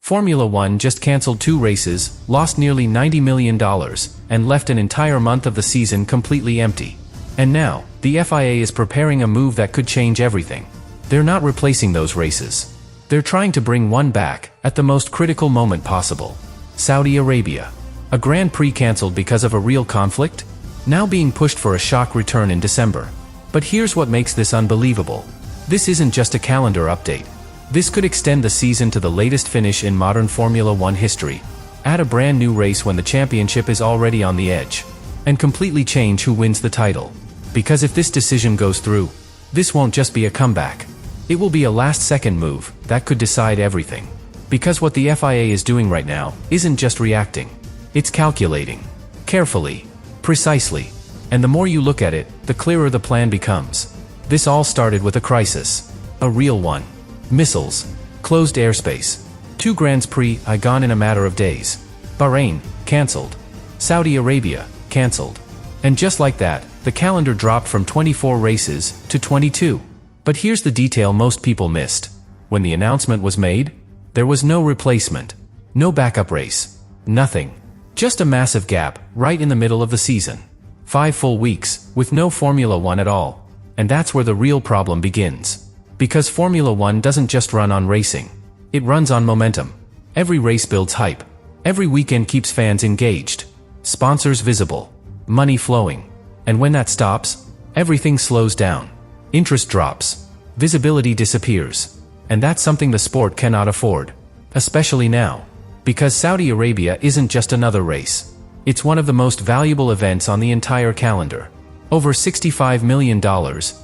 Formula One just cancelled 2 races, lost nearly $90 million, and left an entire month of the season completely empty. And now, the FIA is preparing a move that could change everything. They're not replacing those races. They're trying to bring one back, at the most critical moment possible. Saudi Arabia. A Grand Prix cancelled because of a real conflict? Now being pushed for a shock return in December. But here's what makes this unbelievable. This isn't just a calendar update. This could extend the season to the latest finish in modern Formula One history, add a brand new race when the championship is already on the edge, and completely change who wins the title. Because if this decision goes through, this won't just be a comeback. It will be a last-second move that could decide everything. Because what the FIA is doing right now isn't just reacting. It's calculating. Carefully. Precisely. And the more you look at it, the clearer the plan becomes. This all started with a crisis. A real one. Missiles. Closed airspace. 2 Grands Prix gone in a matter of days. Bahrain, cancelled. Saudi Arabia, cancelled. And just like that, the calendar dropped from 24 races to 22. But here's the detail most people missed. When the announcement was made, there was no replacement. No backup race. Nothing. Just a massive gap, right in the middle of the season. 5 full weeks, with no Formula One at all. And that's where the real problem begins. Because Formula One doesn't just run on racing. It runs on momentum. Every race builds hype. Every weekend keeps fans engaged. Sponsors visible. Money flowing. And when that stops, everything slows down. Interest drops. Visibility disappears. And that's something the sport cannot afford. Especially now. Because Saudi Arabia isn't just another race. It's one of the most valuable events on the entire calendar. Over $65 million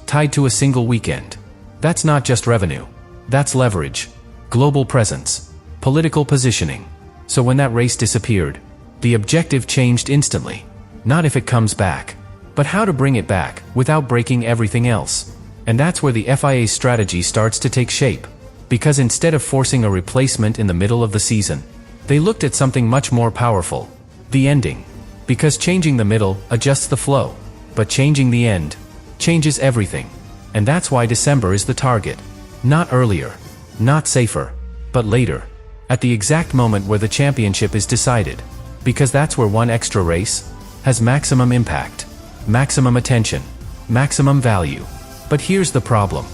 tied to a single weekend. That's not just revenue. That's leverage. Global presence. Political positioning. So when that race disappeared, the objective changed instantly. Not if it comes back, but how to bring it back without breaking everything else. And that's where the FIA's strategy starts to take shape. Because instead of forcing a replacement in the middle of the season, they looked at something much more powerful. The ending. Because changing the middle adjusts the flow. But changing the end changes everything. And that's why December is the target. Not earlier. Not safer. But later. At the exact moment where the championship is decided. Because that's where one extra race has maximum impact. Maximum attention. Maximum value. But here's the problem.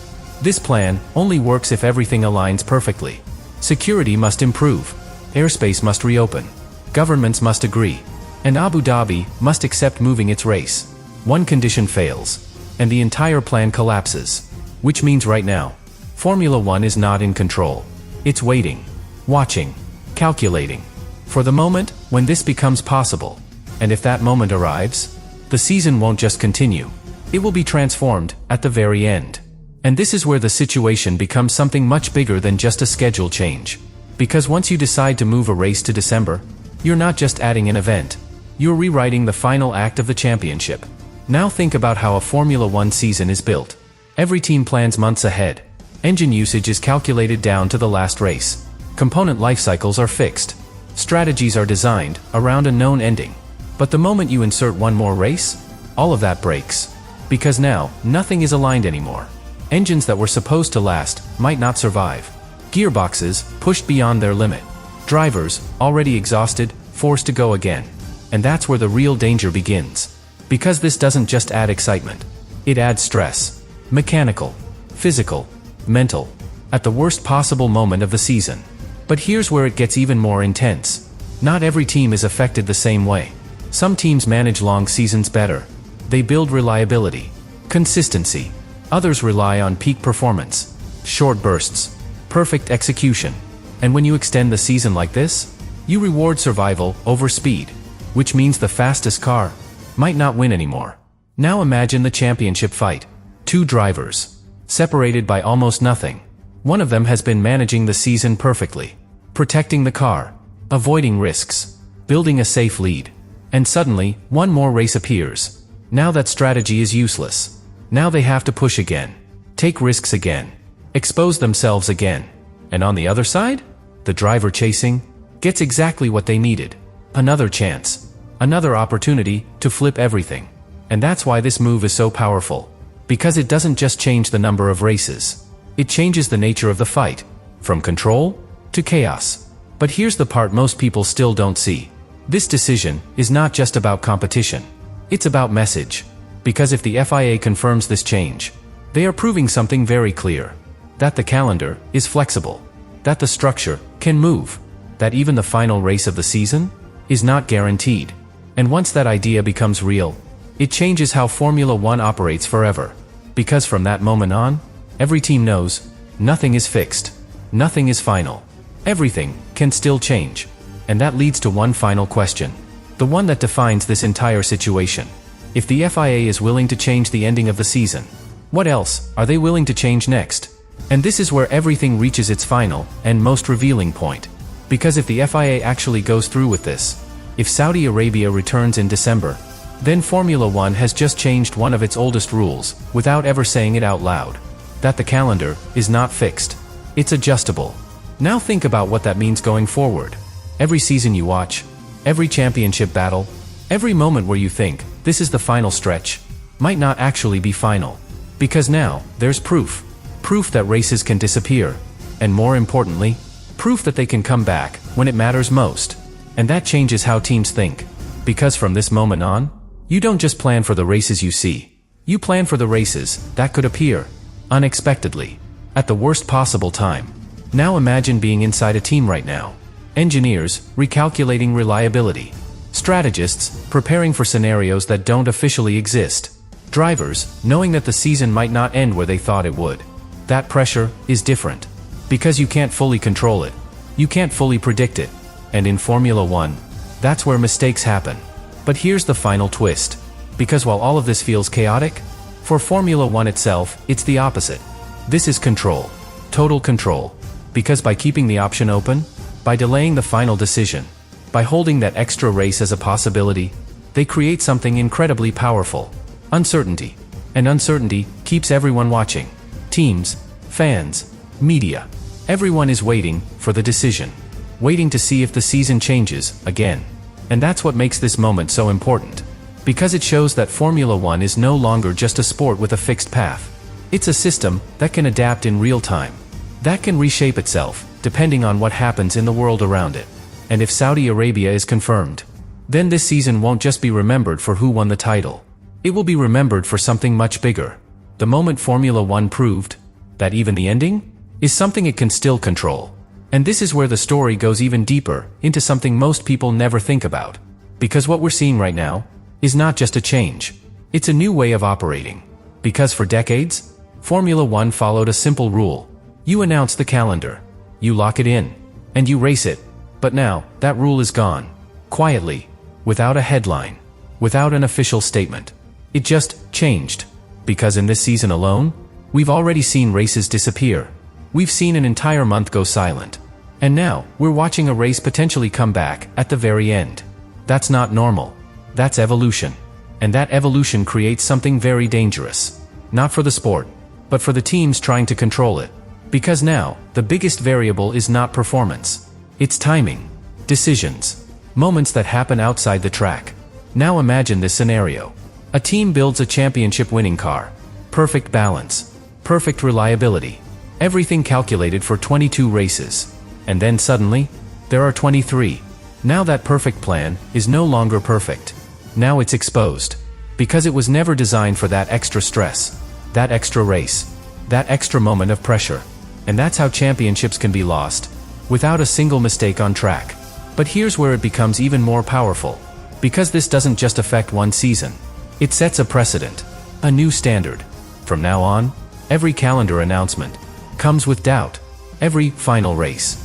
This plan only works if everything aligns perfectly. Security must improve. Airspace must reopen. Governments must agree. And Abu Dhabi must accept moving its race. One condition fails, and the entire plan collapses. Which means right now, Formula One is not in control. It's waiting, watching, calculating. For the moment when this becomes possible. And if that moment arrives, the season won't just continue. It will be transformed at the very end. And this is where the situation becomes something much bigger than just a schedule change. Because once you decide to move a race to December, you're not just adding an event. You're rewriting the final act of the championship. Now think about how a Formula One season is built. Every team plans months ahead. Engine usage is calculated down to the last race. Component life cycles are fixed. Strategies are designed around a known ending. But the moment you insert one more race, all of that breaks. Because now, nothing is aligned anymore. Engines that were supposed to last might not survive. Gearboxes pushed beyond their limit. Drivers, already exhausted, forced to go again. And that's where the real danger begins. Because this doesn't just add excitement. It adds stress. Mechanical, physical, mental. At the worst possible moment of the season. But here's where it gets even more intense. Not every team is affected the same way. Some teams manage long seasons better. They build reliability, consistency. Others rely on peak performance, short bursts, perfect execution. And when you extend the season like this, you reward survival over speed. Which means the fastest car might not win anymore. Now imagine the championship fight. 2 drivers, separated by almost nothing. One of them has been managing the season perfectly, protecting the car, avoiding risks, building a safe lead. And suddenly, one more race appears. Now that strategy is useless. Now they have to push again, take risks again, expose themselves again. And on the other side, the driver chasing gets exactly what they needed. Another chance. Another opportunity to flip everything. And that's why this move is so powerful. Because it doesn't just change the number of races. It changes the nature of the fight. From control to chaos. But here's the part most people still don't see. This decision is not just about competition. It's about message. Because if the FIA confirms this change, they are proving something very clear. That the calendar is flexible. That the structure can move. That even the final race of the season is not guaranteed. And once that idea becomes real, it changes how Formula One operates forever. Because from that moment on, every team knows, nothing is fixed. Nothing is final. Everything can still change. And that leads to one final question. The one that defines this entire situation. If the FIA is willing to change the ending of the season, what else are they willing to change next? And this is where everything reaches its final and most revealing point. Because if the FIA actually goes through with this, if Saudi Arabia returns in December, then Formula One has just changed one of its oldest rules, without ever saying it out loud. That the calendar is not fixed. It's adjustable. Now think about what that means going forward. Every season you watch, every championship battle, every moment where you think, this is the final stretch, might not actually be final. Because now, there's proof. Proof that races can disappear. And more importantly, proof that they can come back when it matters most. And that changes how teams think. Because from this moment on, you don't just plan for the races you see. You plan for the races that could appear unexpectedly, at the worst possible time. Now imagine being inside a team right now. Engineers recalculating reliability. Strategists preparing for scenarios that don't officially exist. Drivers knowing that the season might not end where they thought it would. That pressure is different. Because you can't fully control it. You can't fully predict it. And in Formula One, that's where mistakes happen. But here's the final twist. Because while all of this feels chaotic, for Formula One itself, it's the opposite. This is control. Total control. Because by keeping the option open, by delaying the final decision, by holding that extra race as a possibility, they create something incredibly powerful. Uncertainty. And uncertainty keeps everyone watching. Teams, fans, media. Everyone is waiting for the decision. Waiting to see if the season changes again. And that's what makes this moment so important. Because it shows that Formula One is no longer just a sport with a fixed path. It's a system that can adapt in real time. That can reshape itself, depending on what happens in the world around it. And if Saudi Arabia is confirmed, then this season won't just be remembered for who won the title. It will be remembered for something much bigger. The moment Formula One proved that even the ending is something it can still control. And this is where the story goes even deeper into something most people never think about. Because what we're seeing right now is not just a change. It's a new way of operating. Because for decades, Formula One followed a simple rule. You announce the calendar. You lock it in. And you race it. But now, that rule is gone. Quietly. Without a headline. Without an official statement. It just changed. Because in this season alone, we've already seen races disappear. We've seen an entire month go silent. And now, we're watching a race potentially come back at the very end. That's not normal. That's evolution. And that evolution creates something very dangerous. Not for the sport, but for the teams trying to control it. Because now, the biggest variable is not performance. It's timing. Decisions. Moments that happen outside the track. Now imagine this scenario. A team builds a championship-winning car. Perfect balance. Perfect reliability. Everything calculated for 22 races. And then suddenly, there are 23. Now that perfect plan is no longer perfect. Now it's exposed. Because it was never designed for that extra stress. That extra race. That extra moment of pressure. And that's how championships can be lost. Without a single mistake on track. But here's where it becomes even more powerful. Because this doesn't just affect one season. It sets a precedent. A new standard. From now on, every calendar announcement comes with doubt. Every final race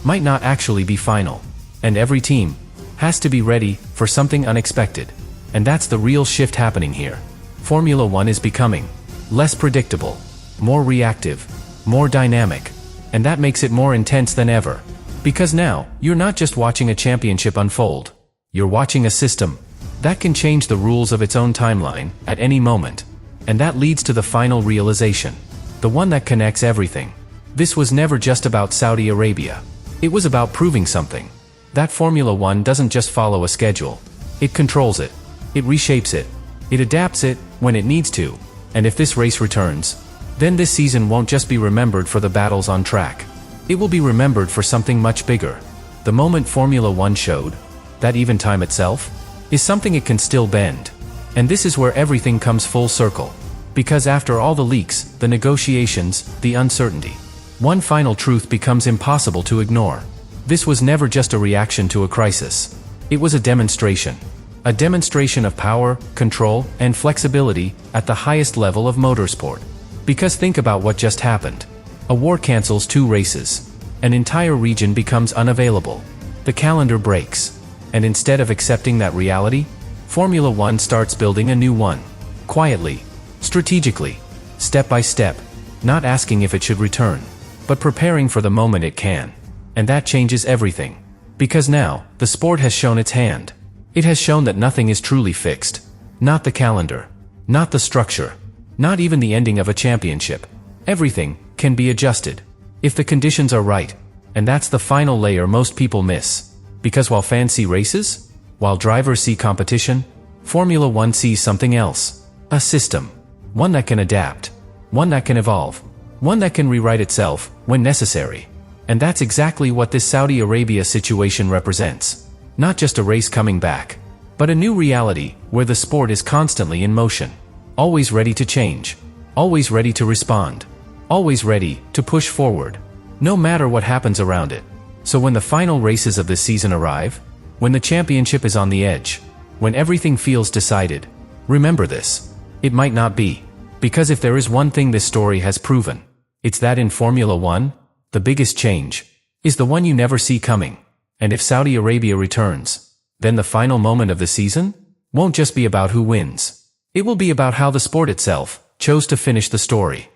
might not actually be final. And every team has to be ready for something unexpected. And that's the real shift happening here. Formula One is becoming less predictable, more reactive, more dynamic. And that makes it more intense than ever. Because now, you're not just watching a championship unfold. You're watching a system that can change the rules of its own timeline at any moment. And that leads to the final realization. The one that connects everything. This was never just about Saudi Arabia. It was about proving something. That Formula One doesn't just follow a schedule. It controls it. It reshapes it. It adapts it when it needs to. And if this race returns, then this season won't just be remembered for the battles on track. It will be remembered for something much bigger. The moment Formula One showed, that even time itself, is something it can still bend. And this is where everything comes full circle. Because after all the leaks, the negotiations, the uncertainty, one final truth becomes impossible to ignore. This was never just a reaction to a crisis. It was a demonstration. A demonstration of power, control, and flexibility at the highest level of motorsport. Because think about what just happened. A war cancels 2 races. An entire region becomes unavailable. The calendar breaks. And instead of accepting that reality, Formula One starts building a new one. Quietly. Strategically. Step by step. Not asking if it should return, but preparing for the moment it can. And that changes everything. Because now, the sport has shown its hand. It has shown that nothing is truly fixed. Not the calendar. Not the structure. Not even the ending of a championship. Everything can be adjusted. If the conditions are right. And that's the final layer most people miss. Because while fans see races, while drivers see competition, Formula One sees something else. A system. One that can adapt. One that can evolve. One that can rewrite itself when necessary. And that's exactly what this Saudi Arabia situation represents. Not just a race coming back, but a new reality where the sport is constantly in motion. Always ready to change. Always ready to respond. Always ready to push forward. No matter what happens around it. So when the final races of this season arrive, when the championship is on the edge, when everything feels decided, remember this. It might not be. Because if there is one thing this story has proven, it's that in Formula One, the biggest change is the one you never see coming. And if Saudi Arabia returns, then the final moment of the season won't just be about who wins. It will be about how the sport itself chose to finish the story.